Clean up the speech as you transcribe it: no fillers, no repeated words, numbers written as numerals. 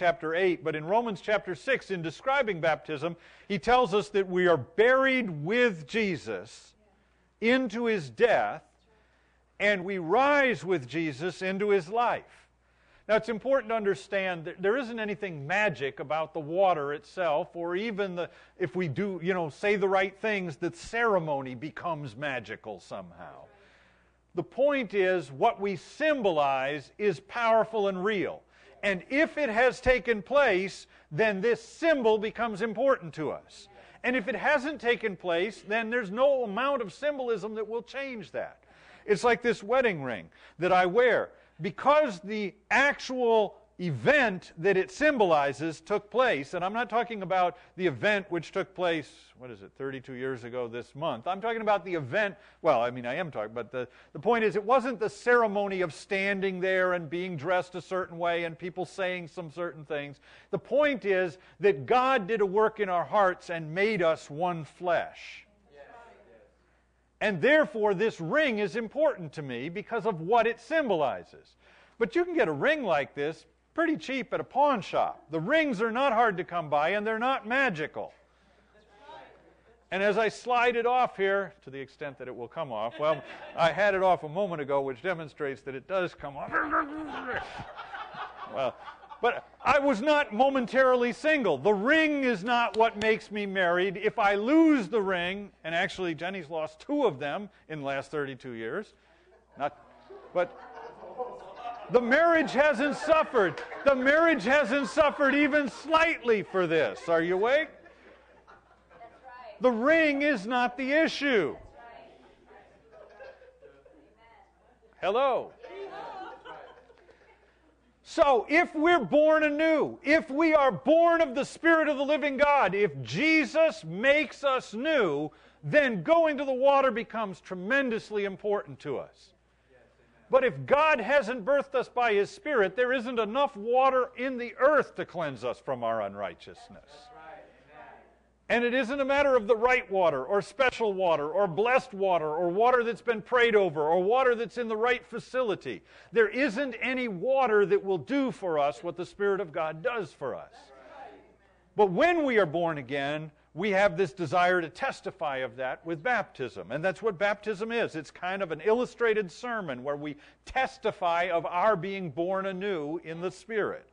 chapter 8, but in Romans chapter 6, in describing baptism, he tells us that we are buried with Jesus into his death, and we rise with Jesus into his life. Now, it's important to understand that there isn't anything magic about the water itself, or even if we do, say the right things, that ceremony becomes magical somehow. The point is, what we symbolize is powerful and real. And if it has taken place, then this symbol becomes important to us. And if it hasn't taken place, then there's no amount of symbolism that will change that. It's like this wedding ring that I wear. Because the actual event that it symbolizes took place, and I'm not talking about the event which took place, 32 years ago this month. I'm talking about the event, I am talking, but the point is, it wasn't the ceremony of standing there and being dressed a certain way and people saying some certain things. The point is that God did a work in our hearts and made us one flesh. And therefore, this ring is important to me because of what it symbolizes. But you can get a ring like this pretty cheap at a pawn shop. The rings are not hard to come by, and they're not magical. And as I slide it off here, to the extent that it will come off, I had it off a moment ago, which demonstrates that it does come off. But I was not momentarily single. The ring is not what makes me married. If I lose the ring, and actually Jenny's lost 2 of them in the last 32 years, but the marriage hasn't suffered. The marriage hasn't suffered even slightly for this. Are you awake? The ring is not the issue. Hello? So, if we're born anew, if we are born of the Spirit of the living God, if Jesus makes us new, then going to the water becomes tremendously important to us. But if God hasn't birthed us by His Spirit, there isn't enough water in the earth to cleanse us from our unrighteousness. And it isn't a matter of the right water, or special water, or blessed water, or water that's been prayed over, or water that's in the right facility. There isn't any water that will do for us what the Spirit of God does for us. But when we are born again, we have this desire to testify of that with baptism. And that's what baptism is. It's kind of an illustrated sermon where we testify of our being born anew in the Spirit.